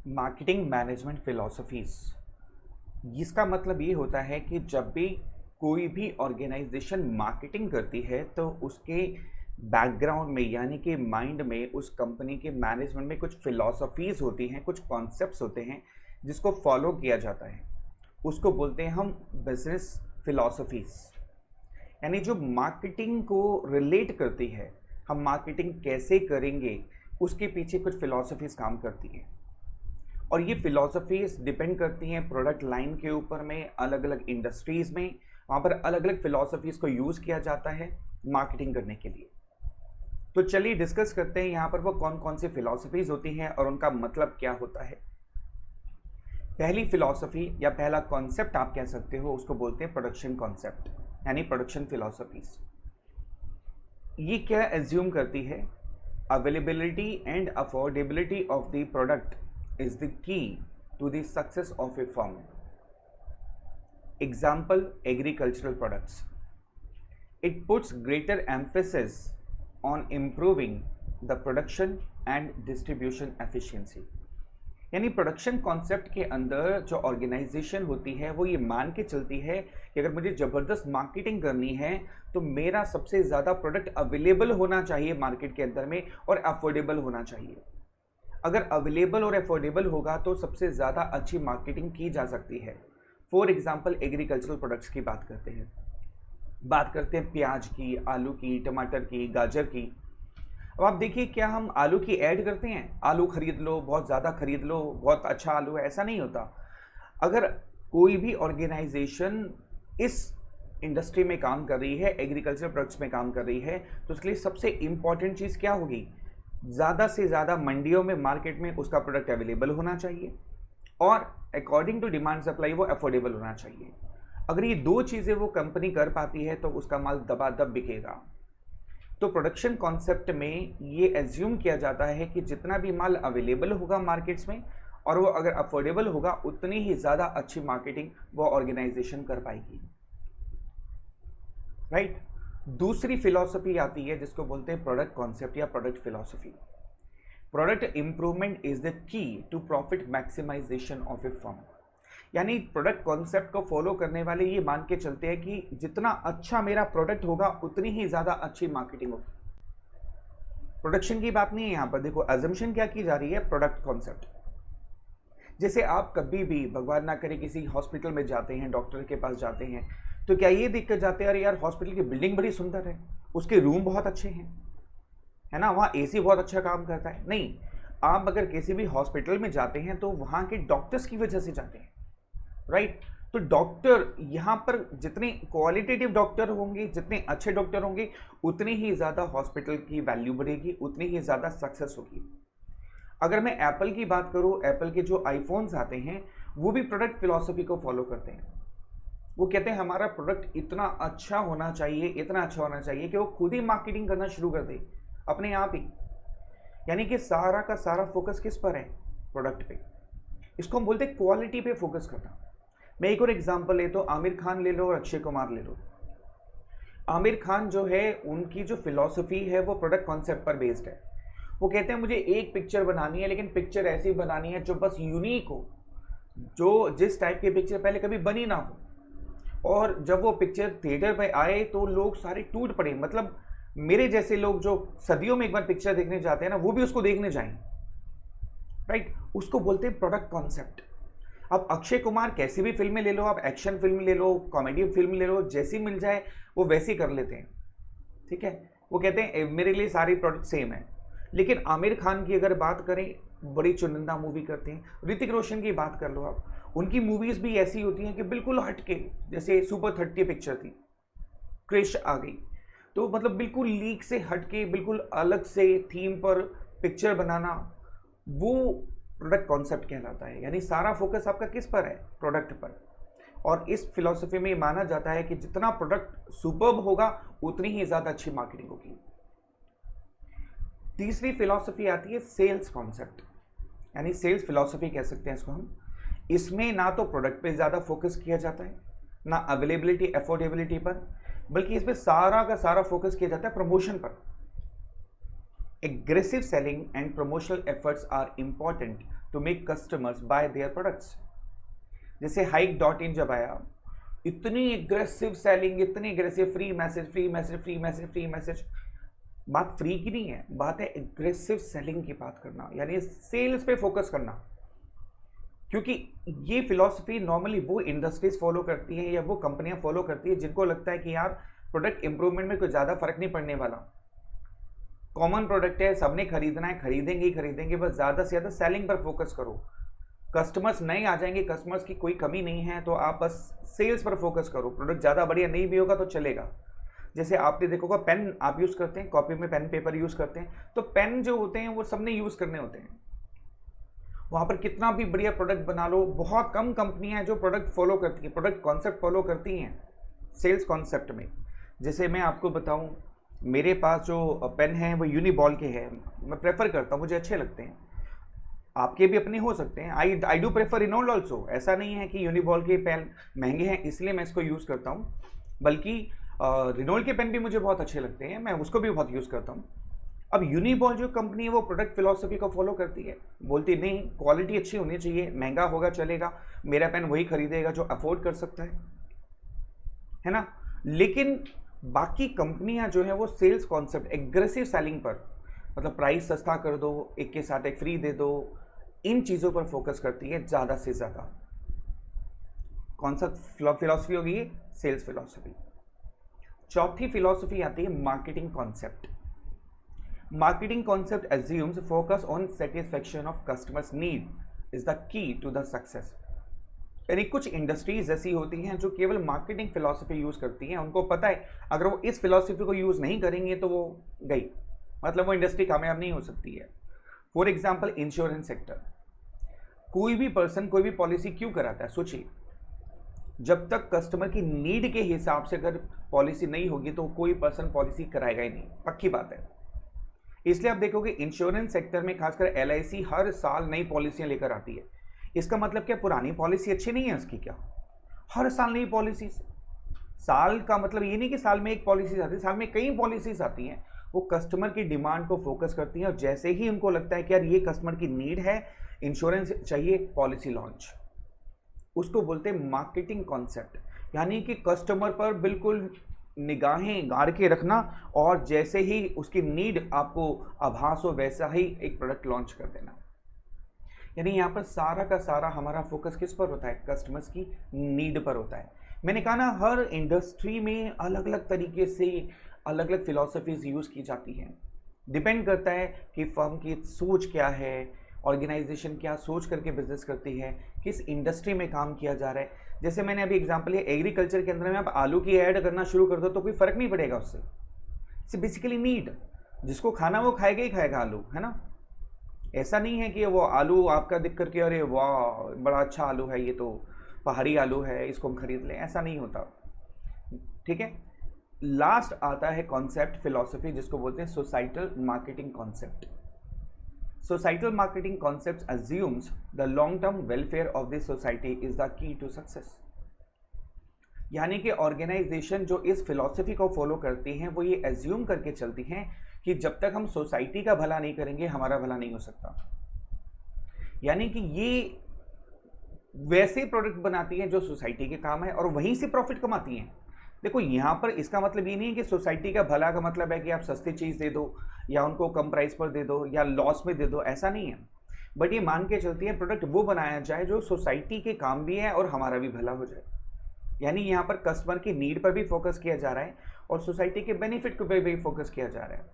Marketing management philosophies. इसका मतलब ये होता है कि जब भी कोई भी ऑर्गेनाइजेशन मार्केटिंग करती है तो उसके बैकग्राउंड में यानी कि माइंड में उस कंपनी के मैनेजमेंट में कुछ फिलॉसफीज होती हैं, कुछ कॉन्सेप्ट्स होते हैं जिसको फॉलो किया जाता है। उसको बोलते हैं हम बिजनेस फिलॉसफीज। यानी जो मार्केटिंग को रिलेट करती है, हम मार्केटिंग कैसे करेंगे, उसके पीछे कुछ फिलॉसफीज काम करती हैं। और ये फिलॉसफीज डिपेंड करती हैं प्रोडक्ट लाइन के ऊपर में, अलग अलग इंडस्ट्रीज में वहाँ पर अलग अलग फिलॉसफीज को यूज़ किया जाता है मार्केटिंग करने के लिए। तो चलिए डिस्कस करते हैं यहाँ पर वो कौन कौन सी फिलॉसफीज होती हैं और उनका मतलब क्या होता है। पहली फिलॉसफी या पहला कॉन्सेप्ट आप कह सकते हो, उसको बोलते हैं प्रोडक्शन कॉन्सेप्ट यानी प्रोडक्शन फिलॉसफीज। ये क्या एज्यूम करती है? Availability and affordability of the product is the key to the success of a firm. Example, agricultural products. It puts greater emphasis on improving the production and distribution efficiency. यानी production concept के अंदर जो organisation होती है वो ये मान के चलती है कि अगर मुझे ज़बरदस्त मार्केटिंग करनी है तो मेरा सबसे ज़्यादा प्रोडक्ट अवेलेबल होना चाहिए मार्केट के अंदर में और अफोर्डेबल होना चाहिए। अगर अवेलेबल और अफोर्डेबल होगा तो सबसे ज़्यादा अच्छी मार्केटिंग की जा सकती है। फॉर एग्जांपल एग्रीकल्चरल प्रोडक्ट्स की बात करते हैं प्याज की, आलू की, टमाटर की, गाजर की। अब आप देखिए, क्या हम आलू की ऐड करते हैं? आलू खरीद लो, बहुत ज़्यादा खरीद लो, बहुत अच्छा आलू है, ऐसा नहीं होता। अगर कोई भी ऑर्गेनाइजेशन इस इंडस्ट्री में काम कर रही है, एग्रीकल्चर प्रोडक्ट्स में काम कर रही है, तो उसके लिए सबसे इंपॉर्टेंट चीज़ क्या होगी? ज़्यादा से ज़्यादा मंडियों में, मार्केट में उसका प्रोडक्ट अवेलेबल होना चाहिए और अकॉर्डिंग टू डिमांड सप्लाई वो अफोर्डेबल होना चाहिए। अगर ये दो चीज़ें वो कंपनी कर पाती है तो उसका माल दबादब बिकेगा। तो प्रोडक्शन कॉन्सेप्ट में ये एज्यूम किया जाता है कि जितना भी माल अवेलेबल होगा मार्केट्स में और वो अगर अफोर्डेबल होगा, उतनी ही ज़्यादा अच्छी मार्केटिंग वो ऑर्गेनाइजेशन कर पाएगी। राइट? दूसरी फिलॉसफी आती है जिसको बोलते हैं प्रोडक्ट कॉन्सेप्ट या product philosophy. Product improvement is the key to profit maximisation of a firm. यानी प्रोडक्ट कॉन्सेप्ट को फॉलो करने वाले ये मान के चलते हैं कि जितना अच्छा मेरा प्रोडक्ट होगा उतनी ही ज्यादा अच्छी मार्केटिंग होगी। प्रोडक्शन की बात नहीं है यहाँ पर। देखो अजम्पशन क्या की जा रही है, प्रोडक्ट कॉन्सेप्ट। जैसे आप कभी भी भगवान ना करे किसी हॉस्पिटल में जाते हैं, डॉक्टर के पास जाते हैं, तो क्या ये देख कर जाते हैं अरे यार हॉस्पिटल की बिल्डिंग बड़ी सुंदर है, उसके रूम बहुत अच्छे हैं, है ना, वहाँ एसी बहुत अच्छा काम करता है? नहीं, आप अगर किसी भी हॉस्पिटल में जाते हैं तो वहाँ के डॉक्टर्स की वजह से जाते हैं। राइट? तो डॉक्टर यहाँ पर जितने क्वालिटेटिव डॉक्टर होंगे, जितने अच्छे डॉक्टर होंगे, उतनी ही ज़्यादा हॉस्पिटल की वैल्यू बढ़ेगी, उतनी ही ज़्यादा सक्सेस होगी। अगर मैं एप्पल की बात करूँ, एप्पल के जो आईफोन्स आते हैं वो भी प्रोडक्ट फिलॉसफी को फॉलो करते हैं। वो कहते हैं हमारा प्रोडक्ट इतना अच्छा होना चाहिए, इतना अच्छा होना चाहिए कि वो खुद ही मार्केटिंग करना शुरू कर दे अपने आप ही। यानी कि सारा का सारा फोकस किस पर है? प्रोडक्ट पे। इसको हम बोलते हैं क्वालिटी पे फोकस करना। मैं एक और एग्जांपल ले तो आमिर खान ले लो और अक्षय कुमार ले लो। आमिर खान जो है, उनकी जो फिलॉसफी है वो प्रोडक्ट कॉन्सेप्ट पर बेस्ड है। वो कहते हैं मुझे एक पिक्चर बनानी है, लेकिन पिक्चर ऐसी बनानी है जो बस यूनिक हो, जो जिस टाइप की पिक्चर पहले कभी बनी ना हो। और जब वो पिक्चर थिएटर पे आए तो लोग सारे टूट पड़े। मतलब मेरे जैसे लोग जो सदियों में एक बार पिक्चर देखने जाते हैं ना, वो भी उसको देखने जाएं। राइट? उसको बोलते हैं प्रोडक्ट कॉन्सेप्ट। अब अक्षय कुमार कैसी भी फिल्में ले लो, आप एक्शन फिल्म ले लो, कॉमेडी फिल्म ले लो, जैसी मिल जाए वो वैसी कर लेते हैं। ठीक है? वो कहते हैं मेरे लिए सारी प्रोडक्ट सेम है। लेकिन आमिर खान की अगर बात करें, बड़ी चुनिंदा मूवी करते हैं। ऋतिक रोशन की बात कर लो आप, उनकी मूवीज भी ऐसी होती हैं कि बिल्कुल हटके, जैसे सुपर 30 पिक्चर थी, क्रिश आ गई, तो मतलब बिल्कुल लीक से हटके, बिल्कुल अलग से थीम पर पिक्चर बनाना, वो प्रोडक्ट कॉन्सेप्ट कहलाता है। यानी सारा फोकस आपका किस पर है? प्रोडक्ट पर। और इस फिलॉसफी में माना जाता है कि जितना प्रोडक्ट सुपर्ब होगा उतनी ही ज़्यादा अच्छी मार्केटिंग होगी। तीसरी फिलॉसफी आती है सेल्स कॉन्सेप्ट, यानी सेल्स फिलॉसफी कह सकते हैं इसको हम। इसमें ना तो प्रोडक्ट पे ज़्यादा फोकस किया जाता है, ना अवेलेबिलिटी अफोर्डेबिलिटी पर, बल्कि इसमें सारा का सारा फोकस किया जाता है प्रमोशन पर। Aggressive selling and promotional efforts are important to make customers buy their products. जैसे Hike.in जब आया, इतनी एग्रेसिव सेलिंग, इतनी aggressive, free message free message free message free message. बात फ्री की नहीं है, बात है एग्रेसिव सेलिंग की बात करना, यानी सेल्स पे फोकस करना। क्योंकि ये फिलॉसफी नॉर्मली वो इंडस्ट्रीज फॉलो करती हैं या वो कंपनियां फॉलो करती है जिनको लगता है कि यार प्रोडक्ट इंप्रूवमेंट में कोई ज़्यादा फर्क नहीं पड़ने वाला, कॉमन प्रोडक्ट है, सबने खरीदना है, खरीदेंगे ही खरीदेंगे, बस ज़्यादा से ज़्यादा सेलिंग पर फोकस करो। कस्टमर्स नए आ जाएंगे, कस्टमर्स की कोई कमी नहीं है, तो आप बस सेल्स पर फोकस करो। प्रोडक्ट ज़्यादा बढ़िया नहीं भी होगा तो चलेगा। जैसे आपने देखोगा पेन आप यूज़ करते हैं, कॉपी में पेन पेपर यूज़ करते हैं, तो पेन जो होते हैं वो सबने यूज़ करने होते हैं। वहाँ पर कितना भी बढ़िया प्रोडक्ट बना लो, बहुत कम कंपनियां हैं जो प्रोडक्ट फॉलो करती हैं, प्रोडक्ट कॉन्सेप्ट फॉलो करती हैं सेल्स कॉन्सेप्ट में। जैसे मैं आपको बताऊं, मेरे पास जो पेन है वो यूनिबॉल के हैं, मैं प्रेफर करता हूँ, मुझे अच्छे लगते हैं। आपके भी अपने हो सकते हैं, I do prefer Reynold also. ऐसा नहीं है कि यूनिबॉल के पेन महंगे हैं इसलिए मैं इसको यूज़ करता हूँ, बल्कि रिनोल्ड के पेन भी मुझे बहुत अच्छे लगते हैं, मैं उसको भी बहुत यूज़ करता हूँ। अब यूनिबॉल जो कंपनी है वो प्रोडक्ट फिलॉसफी को फॉलो करती है, बोलती नहीं क्वालिटी अच्छी होनी चाहिए, महंगा होगा चलेगा, मेरा पेन वही खरीदेगा जो अफोर्ड कर सकता है ना। लेकिन बाकी कंपनियां जो है वो सेल्स कॉन्सेप्ट, एग्रेसिव सेलिंग पर, मतलब प्राइस सस्ता कर दो, एक के साथ एक फ्री दे दो, इन चीज़ों पर फोकस करती है ज़्यादा से ज़्यादा। कौन सा फिलॉसफी होगी ये? Sales philosophy. चौथी फिलॉसफी आती है marketing concept. Marketing concept assumes focus on satisfaction of customers need is the key to the success। यानी कुछ इंडस्ट्रीज ऐसी होती हैं जो केवल मार्केटिंग फिलॉसफी यूज करती हैं, उनको पता है अगर वो इस फिलॉसफी को यूज नहीं करेंगे तो वो गई, मतलब वो इंडस्ट्री कामयाब नहीं हो सकती है। फॉर एग्जाम्पल इंश्योरेंस सेक्टर, कोई भी पर्सन कोई भी पॉलिसी क्यों कराता है? सोचिए, जब तक कस्टमर की नीड के हिसाब से अगर पॉलिसी नहीं होगी तो कोई पर्सन पॉलिसी कराएगा ही नहीं, पक्की बात है। इसलिए आप देखोगे इंश्योरेंस सेक्टर में खासकर LIC हर साल नई पॉलिसियां लेकर आती है। इसका मतलब क्या पुरानी पॉलिसी अच्छी नहीं है उसकी? क्या हर साल नई पॉलिसी? साल का मतलब ये नहीं कि साल में एक पॉलिसी आती है, साल में कई पॉलिसीज आती हैं। वो कस्टमर की डिमांड को फोकस करती हैं और जैसे ही उनको लगता है कि यार ये कस्टमर की नीड है, इंश्योरेंस चाहिए, पॉलिसी लॉन्च। उसको बोलते हैं मार्केटिंग कॉन्सेप्ट, यानी कि कस्टमर पर बिल्कुल निगाहें गाड़ के रखना और जैसे ही उसकी नीड आपको आभास हो वैसा ही एक प्रोडक्ट लॉन्च कर देना। यानी यहाँ पर सारा का सारा हमारा फोकस किस पर होता है? कस्टमर्स की नीड पर होता है। मैंने कहा ना, हर इंडस्ट्री में अलग अलग तरीके से अलग अलग फिलॉसफीज यूज़ की जाती हैं। डिपेंड करता है कि फर्म की सोच क्या है, ऑर्गेनाइजेशन क्या सोच करके बिजनेस करती है, किस इंडस्ट्री में काम किया जा रहा है। जैसे मैंने अभी एग्जांपल है, एग्रीकल्चर के अंदर में आप आलू की ऐड करना शुरू कर दो तो कोई फर्क नहीं पड़ेगा उससे। इट्स बेसिकली नीड, जिसको खाना वो खाएगा ही खाएगा आलू, है ना। ऐसा नहीं है कि वो आलू आपका दिख करके अरे वाह बड़ा अच्छा आलू है, ये तो पहाड़ी आलू है, इसको हम खरीद लें, ऐसा नहीं होता। ठीक है। लास्ट आता है कॉन्सेप्ट फिलॉसफी जिसको बोलते हैं societal marketing concept. Societal marketing concepts assumes the long-term welfare of the society is the key to success। यानी कि ऑर्गेनाइजेशन जो इस फिलॉसफी को फॉलो करती हैं वो ये एज्यूम करके चलती हैं कि जब तक हम सोसाइटी का भला नहीं करेंगे हमारा भला नहीं हो सकता। यानी कि ये वैसे प्रोडक्ट बनाती हैं जो सोसाइटी के काम है और वहीं से प्रॉफिट कमाती हैं। देखो यहाँ पर इसका मतलब ये नहीं है कि सोसाइटी का भला का मतलब है कि आप सस्ती चीज़ दे दो या उनको कम प्राइस पर दे दो या लॉस में दे दो, ऐसा नहीं है। बट ये मान के चलती है प्रोडक्ट वो बनाया जाए जो सोसाइटी के काम भी है और हमारा भी भला हो जाए। यानी यहाँ पर कस्टमर की नीड पर भी फोकस किया जा रहा है और सोसाइटी के बेनिफिट पर भी फोकस किया जा रहा है।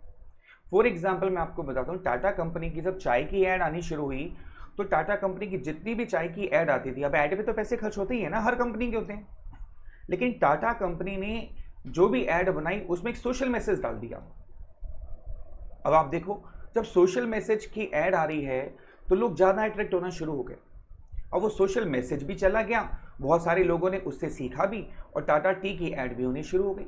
फॉर एग्जाम्पल मैं आपको बताता हूँ, टाटा कंपनी की जब चाय की ऐड आनी शुरू हुई तो टाटा कंपनी की जितनी भी चाय की ऐड आती थी, अब ऐड पे तो पैसे खर्च होते ही है ना, हर कंपनी के होते हैं, लेकिन टाटा कंपनी ने जो भी ऐड बनाई उसमें एक सोशल मैसेज डाल दिया। अब आप देखो, जब सोशल मैसेज की ऐड आ रही है तो लोग ज़्यादा अट्रैक्ट होना शुरू हो गए और वो सोशल मैसेज भी चला गया, बहुत सारे लोगों ने उससे सीखा भी और टाटा टी की ऐड भी होनी शुरू हो गई।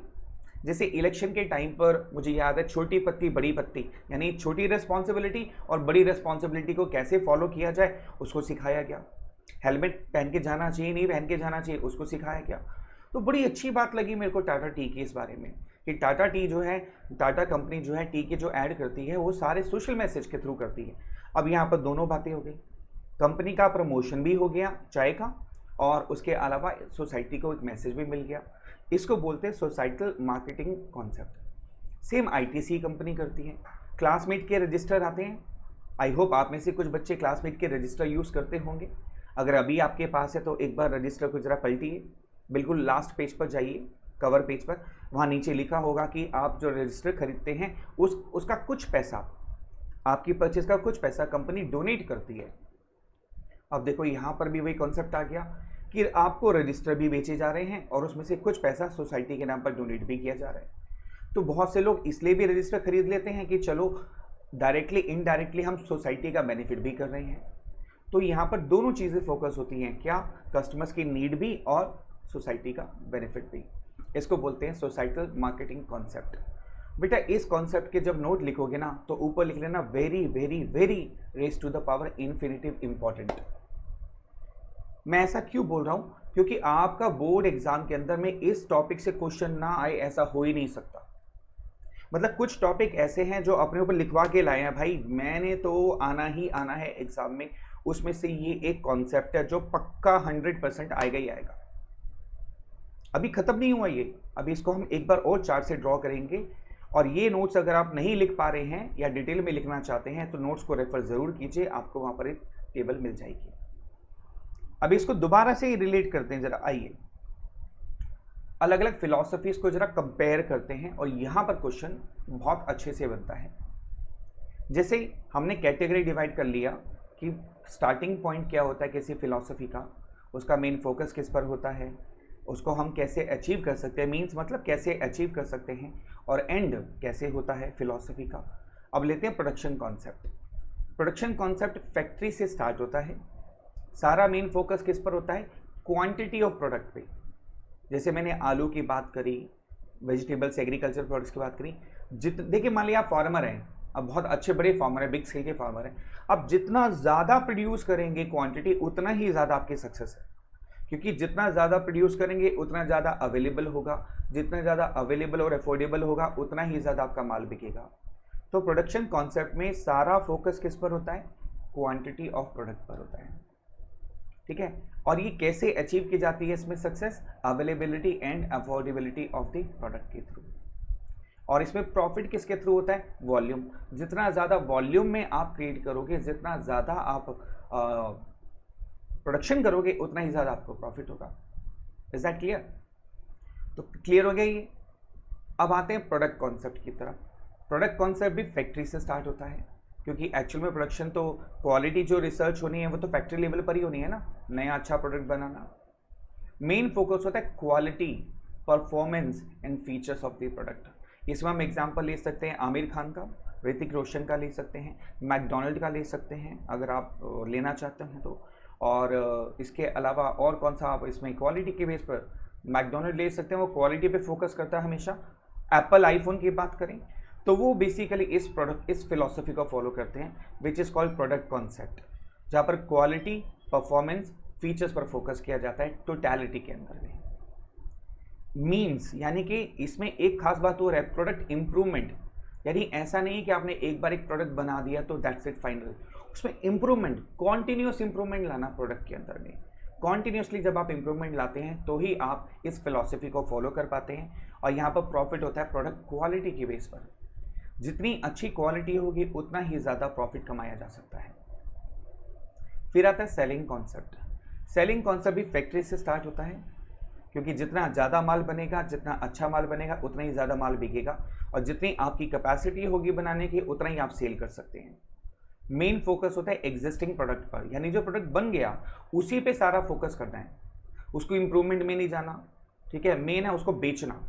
जैसे इलेक्शन के टाइम पर मुझे याद है, छोटी पत्ती बड़ी पत्ती, यानी छोटी रिस्पॉन्सिबिलिटी और बड़ी रिस्पॉन्सिबिलिटी को कैसे फॉलो किया जाए उसको सिखाया गया। हेलमेट पहन के जाना चाहिए, नहीं पहन के जाना चाहिए, उसको सिखाया गया। तो बड़ी अच्छी बात लगी मेरे को टाटा टी की इस बारे में कि टाटा टी जो है, टाटा कंपनी जो है टी के जो ऐड करती है वो सारे सोशल मैसेज के थ्रू करती है। अब यहाँ पर दोनों बातें हो गई, कंपनी का प्रमोशन भी हो गया चाय का, और उसके अलावा सोसाइटी को एक मैसेज भी मिल गया। इसको बोलते हैं societal marketing concept. Same ITC company करती है। क्लासमेट के रजिस्टर आते हैं, आई होप आप में से कुछ बच्चे क्लासमेट के रजिस्टर यूज़ करते होंगे। अगर अभी आपके पास है तो एक बार रजिस्टर को जरा पलटिए, बिल्कुल लास्ट पेज पर जाइए, कवर पेज पर, वहाँ नीचे लिखा होगा कि आप जो रजिस्टर खरीदते हैं उसका कुछ पैसा, आपकी परचेज का कुछ पैसा कंपनी डोनेट करती है। अब देखो यहाँ पर भी वही कॉन्सेप्ट आ गया कि आपको रजिस्टर भी बेचे जा रहे हैं और उसमें से कुछ पैसा सोसाइटी के नाम पर डोनेट भी किया जा रहा है। तो बहुत से लोग इसलिए भी रजिस्टर खरीद लेते हैं कि चलो डायरेक्टली इनडायरेक्टली हम सोसाइटी का बेनिफिट भी कर रहे हैं। तो यहाँ पर दोनों चीज़ें फोकस होती हैं, क्या, कस्टमर्स की नीड भी और सोसाइटी का बेनिफिट भी। इसको बोलते हैं सोसाइटल मार्केटिंग कॉन्सेप्ट। बेटा इस कॉन्सेप्ट के जब नोट लिखोगे ना तो ऊपर लिख लेना very very very raise to the power infinitive important. मैं ऐसा क्यों बोल रहा हूँ, क्योंकि आपका बोर्ड एग्जाम के अंदर में इस टॉपिक से क्वेश्चन ना आए ऐसा हो ही नहीं सकता। मतलब कुछ टॉपिक ऐसे हैं जो अपने ऊपर लिखवा के लाए हैं, भाई मैंने तो आना ही आना है एग्जाम में, उसमें से ये एक कॉन्सेप्ट है जो पक्का 100% आएगा ही आएगा। अभी खत्म नहीं हुआ ये, अभी इसको हम एक बार और चार्ट से ड्रॉ करेंगे। और ये नोट्स अगर आप नहीं लिख पा रहे हैं या डिटेल में लिखना चाहते हैं तो नोट्स को रेफर जरूर कीजिए, आपको वहां पर एक टेबल मिल जाएगी। अभी इसको दोबारा से रिलेट करते हैं, जरा आइए अलग अलग फिलॉसफीज को जरा कंपेयर करते हैं और यहां पर क्वेश्चन बहुत अच्छे से बनता है। जैसे हमने कैटेगरी डिवाइड कर लिया कि स्टार्टिंग पॉइंट क्या होता है किसी फिलॉसफी का, उसका मेन फोकस किस पर होता है, उसको हम कैसे अचीव कर सकते हैं, मीन्स मतलब कैसे अचीव कर सकते हैं, और एंड कैसे होता है फिलॉसफी का। अब लेते हैं production concept. Production concept factory से स्टार्ट होता है, सारा मेन फोकस किस पर होता है, क्वांटिटी ऑफ प्रोडक्ट पे। जैसे मैंने आलू की बात करी, वेजिटेबल्स एग्रीकल्चर प्रोडक्ट्स की बात करी, देखिए मान लिया आप फार्मर हैं, अब बहुत अच्छे बड़े फार्मर हैं, बिग स्केल के फार्मर हैं, अब जितना ज़्यादा प्रोड्यूस करेंगे क्वांटिटी उतना ही ज़्यादा आपकी सक्सेस है, क्योंकि जितना ज़्यादा प्रोड्यूस करेंगे उतना ज़्यादा अवेलेबल होगा, जितना ज़्यादा अवेलेबल और अफोर्डेबल होगा उतना ही ज़्यादा आपका माल बिकेगा। तो प्रोडक्शन कॉन्सेप्ट में सारा फोकस किस पर होता है, क्वांटिटी ऑफ प्रोडक्ट पर होता है, ठीक है। और ये कैसे अचीव की जाती है इसमें success, availability and affordability of the product के थ्रू। और इसमें प्रॉफिट किसके थ्रू होता है, वॉल्यूम। जितना ज़्यादा वॉल्यूम में आप क्रिएट करोगे, जितना ज़्यादा आप प्रोडक्शन करोगे उतना ही ज़्यादा आपको प्रॉफिट होगा। Is that clear? तो क्लियर हो गया ये। अब आते हैं प्रोडक्ट कॉन्सेप्ट की तरफ। प्रोडक्ट कॉन्सेप्ट भी फैक्ट्री से स्टार्ट होता है, क्योंकि एक्चुअल में प्रोडक्शन तो क्वालिटी जो रिसर्च होनी है वो तो फैक्ट्री लेवल पर ही होनी है ना, नया अच्छा प्रोडक्ट बनाना। मेन फोकस होता है quality, performance and features of the product. इसमें हम एग्जांपल ले सकते हैं आमिर खान का, ऋतिक रोशन का ले सकते हैं, मैकडोनल्ड का ले सकते हैं अगर आप लेना चाहते हैं तो। और इसके अलावा और कौन सा आप इसमें क्वालिटी के बेस पर मैकडोनल्ड ले सकते हैं, वो क्वालिटी पे फोकस करता है हमेशा। एप्पल आईफोन की बात करें तो वो बेसिकली इस फिलॉसफी को फॉलो करते हैं which is called product concept, जहाँ पर क्वालिटी, परफॉर्मेंस, फीचर्स पर फोकस किया जाता है टोटलिटी के अंदर में। मीन्स यानी कि इसमें एक खास बात हो रहा है प्रोडक्ट इंप्रूवमेंट, यानी ऐसा नहीं है कि आपने एक बार एक प्रोडक्ट बना दिया तो दैट्स इट फाइनल, उसमें इंप्रूवमेंट, कॉन्टिन्यूस इंप्रूवमेंट लाना प्रोडक्ट के अंदर में। कॉन्टिन्यूसली जब आप इंप्रूवमेंट लाते हैं तो ही आप इस फिलॉसफी को फॉलो कर पाते हैं। और यहाँ पर प्रॉफिट होता है प्रोडक्ट क्वालिटी के बेस पर। जितनी अच्छी क्वालिटी होगी उतना ही ज़्यादा प्रॉफिट कमाया जा सकता है। फिर आता है सेलिंग कॉन्सेप्ट। सेलिंग कॉन्सेप्ट भी फैक्ट्री से स्टार्ट होता है, क्योंकि जितना ज़्यादा माल बनेगा, जितना अच्छा माल बनेगा उतना ही ज़्यादा माल बिकेगा, और जितनी आपकी कैपेसिटी होगी बनाने की उतना ही आप सेल कर सकते हैं। मेन फोकस होता है एग्जिस्टिंग प्रोडक्ट पर, यानी जो प्रोडक्ट बन गया उसी पे सारा फोकस करना है, उसको इंप्रूवमेंट में नहीं जाना, ठीक है। मेन है उसको बेचना।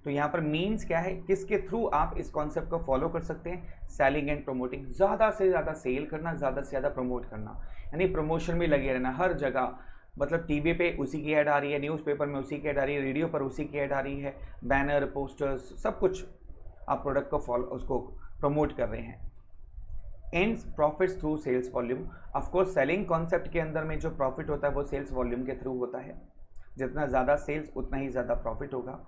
तो यहाँ पर मीन्स क्या है, किसके थ्रू आप इस कॉन्सेप्ट को फॉलो कर सकते हैं, सेलिंग एंड प्रमोटिंग। ज़्यादा से ज़्यादा सेल करना, ज़्यादा से ज़्यादा प्रमोट करना, यानी प्रमोशन में लगे रहना हर जगह। मतलब टीवी पे उसी की ऐड आ रही है, न्यूज़पेपर में उसी की ऐड आ रही है, रेडियो पर उसी की ऐड आ रही है, बैनर, पोस्टर्स, सब कुछ आप प्रोडक्ट को फॉलो, उसको प्रमोट कर रहे हैं। Ends profits through sales volume. Of course selling concept के अंदर में जो प्रॉफिट होता है वो सेल्स वॉल्यूम के थ्रू होता है, जितना ज़्यादा सेल्स उतना ही ज़्यादा प्रॉफिट होगा।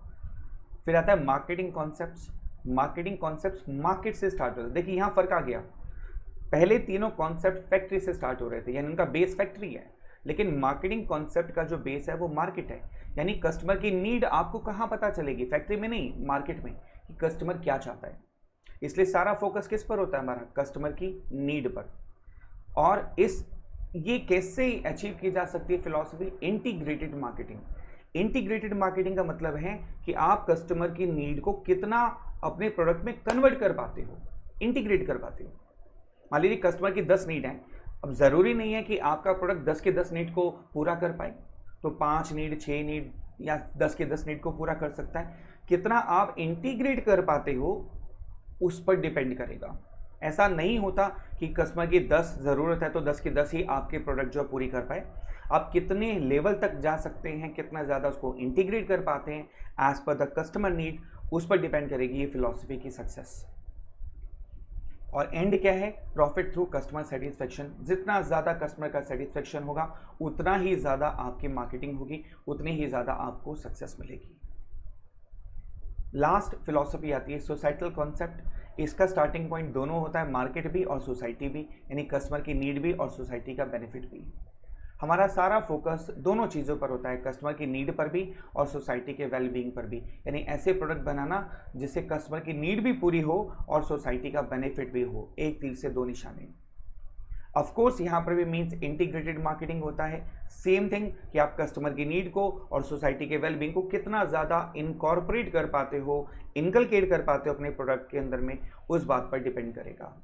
फिर आता है marketing concepts. Marketing concepts market से स्टार्ट होता है। देखिए यहाँ फ़र्क आ गया, पहले तीनों कॉन्सेप्ट फैक्ट्री से स्टार्ट हो रहे थे, यानी उनका बेस फैक्ट्री है, लेकिन मार्केटिंग कॉन्सेप्ट का जो बेस है वो मार्केट है। यानी कस्टमर की नीड आपको कहाँ पता चलेगी, फैक्ट्री में नहीं, मार्केट में, कि कस्टमर क्या चाहता है। इसलिए सारा फोकस किस पर होता है हमारा, कस्टमर की नीड पर। और ये कैसे अचीव की जा सकती है philosophy, integrated marketing. Integrated marketing का मतलब है कि आप कस्टमर की नीड को कितना अपने प्रोडक्ट में कन्वर्ट कर पाते हो, इंटीग्रेट कर पाते हो। मान लीजिए कस्टमर की 10 नीड है, अब ज़रूरी नहीं है कि आपका प्रोडक्ट 10 के 10 नीड को पूरा कर पाए, तो 5 नीड, 6 नीड या 10 के 10 नीड को पूरा कर सकता है। कितना आप इंटीग्रेट कर पाते हो उस पर डिपेंड करेगा। ऐसा नहीं होता कि कस्टमर की 10 ज़रूरत है तो 10 की 10 ही आपके प्रोडक्ट जो पूरी कर पाए। आप कितने लेवल तक जा सकते हैं, कितना ज़्यादा उसको इंटीग्रेट कर पाते हैं as per the customer need, उस पर डिपेंड करेगी ये फिलॉसफी की सक्सेस। और एंड क्या है, प्रॉफिट थ्रू कस्टमर सेटिस्फेक्शन। जितना ज़्यादा कस्टमर का सेटिस्फेक्शन होगा उतना ही ज़्यादा आपकी मार्केटिंग होगी, उतनी ही ज़्यादा आपको सक्सेस मिलेगी। लास्ट फिलॉसफी आती है सोसाइटल कॉन्सेप्ट। इसका स्टार्टिंग पॉइंट दोनों होता है, मार्केट भी और सोसाइटी भी, यानी कस्टमर की नीड भी और सोसाइटी का बेनिफिट भी। हमारा सारा फोकस दोनों चीज़ों पर होता है, कस्टमर की नीड पर भी और सोसाइटी के वेलबींग पर भी। यानी ऐसे प्रोडक्ट बनाना जिससे कस्टमर की नीड भी पूरी हो और सोसाइटी का बेनिफिट भी हो, एक तीर से दो निशाने। ऑफ कोर्स यहाँ पर भी मीन्स इंटीग्रेटेड मार्केटिंग होता है। सेम थिंग कि आप कस्टमर की नीड को और सोसाइटी के वेलबींग को कितना ज़्यादा इनकॉर्पोरेट कर पाते हो, इनकलकेट कर पाते हो अपने प्रोडक्ट के अंदर में, उस बात पर डिपेंड करेगा।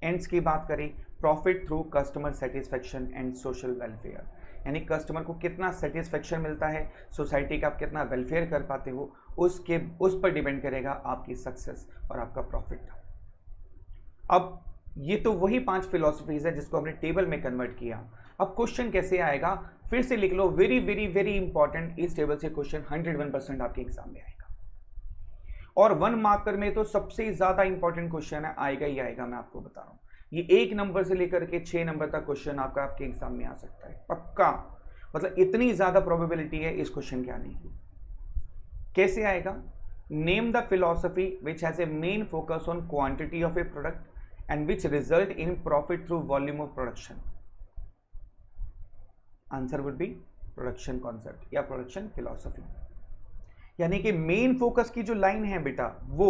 एंड्स की बात करें, profit through customer satisfaction and social welfare. यानी कस्टमर को कितना सेटिस्फेक्शन मिलता है, सोसाइटी का आप कितना वेलफेयर कर पाते हो, उस पर डिपेंड करेगा आपकी सक्सेस और आपका प्रॉफिट। अब ये तो वही 5 फिलॉसफीज है जिसको हमने टेबल में कन्वर्ट किया। अब क्वेश्चन कैसे आएगा, फिर से लिख लो, वेरी वेरी वेरी इंपॉर्टेंट। इस टेबल से क्वेश्चन 101% आपके एग्जाम में आएगा, और 1 मार्कर में तो सबसे ज्यादा इंपॉर्टेंट क्वेश्चन है, आएगा ही आएगा, मैं आपको बता रहा हूं। ये 1 नंबर से लेकर के 6 नंबर तक क्वेश्चन आपके एग्जाम में आ सकता है, पक्का। मतलब इतनी ज्यादा प्रोबेबिलिटी है इस क्वेश्चन के आने की। कैसे आएगा, name the philosophy which has a main focus on quantity of A product and which result in profit through volume of production. Answer would be production concept या production philosophy। यानी कि मेन फोकस की जो line है बेटा, वो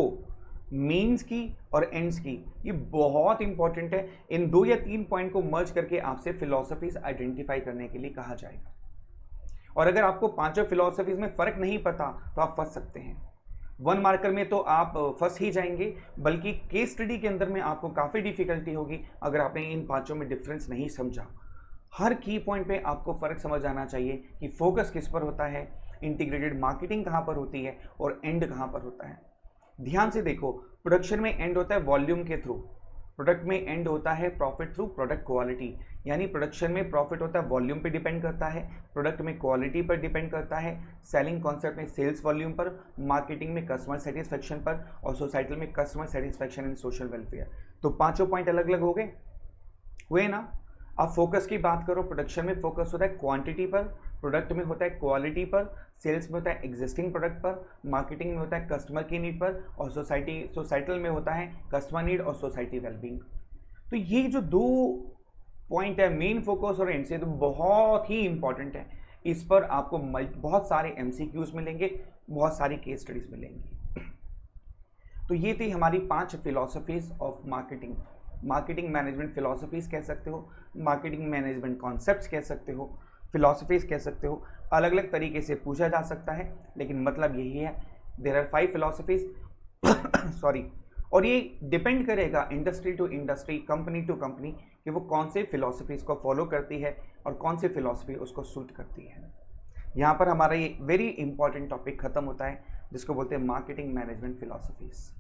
means की और एंड्स की, ये बहुत इंपॉर्टेंट है। इन 2 या 3 पॉइंट को मर्ज करके आपसे फिलॉसफीज आइडेंटिफाई करने के लिए कहा जाएगा। और अगर आपको 5 फिलॉसफीज में फर्क नहीं पता तो आप फंस सकते हैं। 1 मार्कर में तो आप फंस ही जाएंगे, बल्कि केस स्टडी के अंदर में आपको काफ़ी डिफिकल्टी होगी अगर आपने इन 5 में डिफरेंस नहीं समझा। हर की पॉइंट पे आपको फ़र्क समझ आना चाहिए कि फोकस किस पर होता है, इंटीग्रेटेड मार्केटिंग कहाँ पर होती है और एंड कहाँ पर होता है। ध्यान से देखो, प्रोडक्शन में एंड होता है वॉल्यूम के थ्रू, प्रोडक्ट में एंड होता है प्रॉफिट थ्रू प्रोडक्ट क्वालिटी। यानी प्रोडक्शन में प्रॉफिट होता है वॉल्यूम पे डिपेंड करता है, प्रोडक्ट में क्वालिटी पर डिपेंड करता है, सेलिंग कॉन्सेप्ट में सेल्स वॉल्यूम पर, मार्केटिंग में कस्टमर सेटिस्फेक्शन पर, और सोसाइटल में customer satisfaction and social welfare. तो 5 पॉइंट अलग अलग हो गए, हुए ना। अब फोकस की बात करो, प्रोडक्शन में फोकस होता है क्वांटिटी पर, प्रोडक्ट में होता है क्वालिटी पर, सेल्स में होता है एग्जिस्टिंग प्रोडक्ट पर, मार्केटिंग में होता है कस्टमर की नीड पर, और सोसाइटल में होता है कस्टमर नीड और सोसाइटी वेलबींग। तो ये जो 2 पॉइंट है, मेन फोकस और एंड से, तो बहुत ही इंपॉर्टेंट है। इस पर आपको बहुत सारे MCQs मिलेंगे, बहुत सारी केस स्टडीज मिलेंगी। तो ये थी हमारी 5 philosophies of marketing. Marketing management philosophies कह सकते हो, मार्केटिंग मैनेजमेंट कॉन्सेप्ट्स कह सकते हो, फिलॉसफीज कह सकते हो। अलग अलग तरीके से पूछा जा सकता है, लेकिन मतलब यही है, देयर आर 5 फिलॉसफीज सॉरी। और ये डिपेंड करेगा industry to industry, company to company, कि वो कौन से फिलॉसफीज को फॉलो करती है और कौन सी फिलॉसफी उसको सूट करती है। यहाँ पर हमारा ये वेरी इंपॉर्टेंट टॉपिक खत्म होता है, जिसको बोलते हैं मार्केटिंग मैनेजमेंट फिलॉसफीज।